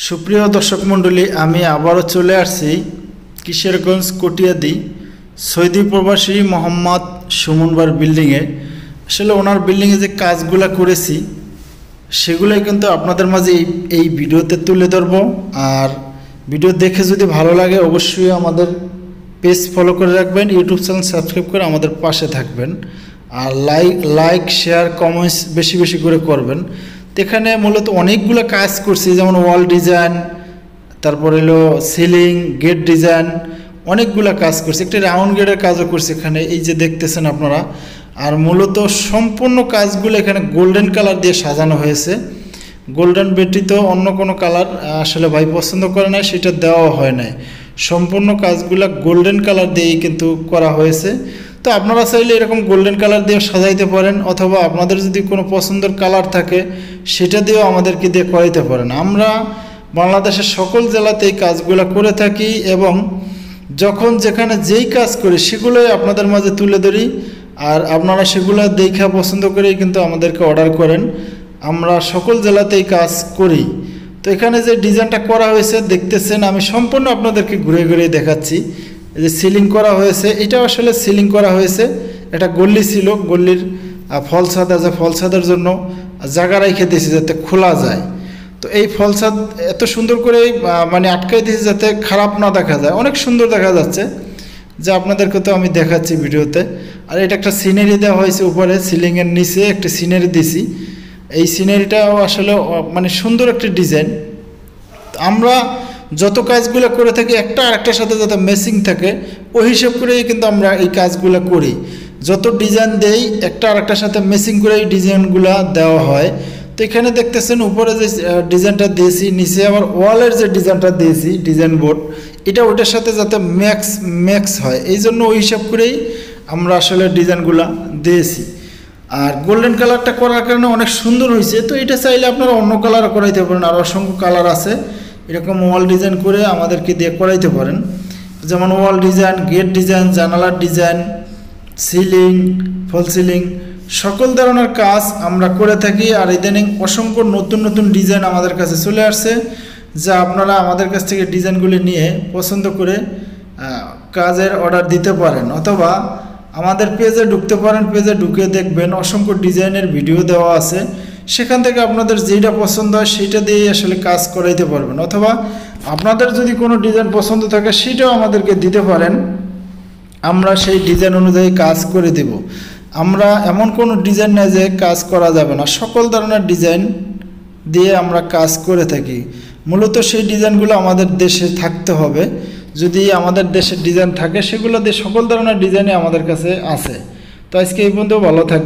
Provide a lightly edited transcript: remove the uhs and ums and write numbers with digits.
সুপ্রিয় দর্শক মণ্ডলী, আমি আবারও চলে আসছি কিশোরগঞ্জ কটিয়াদি সৌদি প্রবাসী মোহাম্মদ সুমন ভাইয়ের বিল্ডিংয়ে। আসলে ওনার বিল্ডিংয়ে যে কাজগুলো করেছি সেগুলোই কিন্তু আপনাদের মাঝে এই ভিডিওতে তুলে ধরব। আর ভিডিও দেখে যদি ভালো লাগে অবশ্যই আমাদের পেজ ফলো করে রাখবেন, ইউটিউব চ্যানেল সাবস্ক্রাইব করে আমাদের পাশে থাকবেন। আর লাইক শেয়ার কমেন্টস বেশি বেশি করে করবেন। এখানে মূলত অনেকগুলো কাজ করছি, যেমন ওয়াল ডিজাইন, তারপর হলো সিলিং, গেট ডিজাইন, অনেকগুলো কাজ করছি। একটা রাউন্ড গেটের কাজও করছি এখানে, এই যে দেখতেছেন আপনারা। আর মূলত সম্পূর্ণ কাজগুলো এখানে গোল্ডেন কালার দিয়ে সাজানো হয়েছে। গোল্ডেন ব্যতীত অন্য কোনো কালার আসলে ভাই পছন্দ করে না, সেটা দেওয়া হয় নাই। সম্পূর্ণ কাজগুলো গোল্ডেন কালার দিয়েই কিন্তু করা হয়েছে। তো আপনারা চাইলে এরকম গোল্ডেন কালার দিয়ে সাজাইতে পারেন, অথবা আপনাদের যদি কোনো পছন্দের কালার থাকে সেটা দিয়েও আমাদেরকে দিয়ে করাইতে পারেন। আমরা বাংলাদেশের সকল জেলাতে এই কাজগুলো করে থাকি এবং যখন যেখানে যেই কাজ করি সেগুলোই আপনাদের মাঝে তুলে ধরি। আর আপনারা সেগুলো দেখা পছন্দ করেই কিন্তু আমাদেরকে অর্ডার করেন। আমরা সকল জেলাতেই কাজ করি। তো এখানে যে ডিজাইনটা করা হয়েছে দেখতেছেন, আমি সম্পূর্ণ আপনাদেরকে ঘুরে ঘুরে দেখাচ্ছি। এই যে সিলিং করা হয়েছে, এটা আসলে সিলিং করা হয়েছে। এটা গল্লি ছিল, গল্লির ফল ছাদ আছে, ফল ছাদের জন্য জায়গা রেখে দিয়েছি যাতে খোলা যায়। তো এই ফল ছাদ এত সুন্দর করে মানে আটকাই দিয়েছি যাতে খারাপ না দেখা যায়, অনেক সুন্দর দেখা যাচ্ছে, যা আপনাদেরকে তো আমি দেখাচ্ছি ভিডিওতে। আর এটা একটা সিনারি দেওয়া হয়েছে উপরে, সিলিংয়ের নিচে একটা সিনারি দিছি। এই সিনারিটাও আসলে মানে সুন্দর একটা ডিজাইন। আমরা যত কাজগুলো করে থাকি একটা আরেকটার সাথে যাতে ম্যাচিং থাকে ওই হিসাব করেই কিন্তু আমরা এই কাজগুলো করি। যত ডিজাইন দেই একটা আরেকটার সাথে ম্যাচিং করে এই ডিজাইনগুলো দেওয়া হয়। তো এখানে দেখতেছেন উপরে যে ডিজাইনটা দিয়েছি, নিচে আবার ওয়ালের যে ডিজাইনটা দিয়েছি ডিজাইন বোর্ড, এটা ওইটার সাথে যাতে ম্যাক্স হয়, এই জন্য ওই হিসাব করেই আমরা আসলে ডিজাইনগুলো দিয়েছি। আর গোল্ডেন কালারটা করার কারণে অনেক সুন্দর হয়েছে। তো এটা চাইলে আপনারা অন্য কালারও করাইতে পারেন, আর অসংখ্য কালার আছে। এরকম ওয়াল ডিজাইন করে আমাদেরকে দিয়ে করাইতে পারেন, যেমন ওয়াল ডিজাইন, গেট ডিজাইন, জানালার ডিজাইন, সিলিং, ফল সিলিং, সকল ধরনের কাজ আমরা করে থাকি। আর ইদানিং অসংখ্য নতুন নতুন ডিজাইন আমাদের কাছে চলে আসছে, যা আপনারা আমাদের কাছ থেকে ডিজাইনগুলি নিয়ে পছন্দ করে কাজের অর্ডার দিতে পারেন, অথবা আমাদের পেজে ঢুকতে পারেন। পেজে ঢুকে দেখবেন অসংখ্য ডিজাইনের ভিডিও দেওয়া আছে, সেখান থেকে আপনাদের যেটা পছন্দ হয় সেইটা দিয়েই আসলে কাজ করাইতে পারবেন। অথবা আপনাদের যদি কোনো ডিজাইন পছন্দ থাকে সেটাও আমাদেরকে দিতে পারেন, আমরা সেই ডিজাইন অনুযায়ী কাজ করে দেব। আমরা এমন কোনো ডিজাইন নেই যে কাজ করা যাবে না, সকল ধরনের ডিজাইন দিয়ে আমরা কাজ করে থাকি। মূলত সেই ডিজাইনগুলো আমাদের দেশে থাকতে হবে। যদি আমাদের দেশের ডিজাইন থাকে সেগুলো দিয়ে সকল ধরনের ডিজাইনই আমাদের কাছে আছে। তো আজকে এই পর্যন্ত, ভালো থাকবে।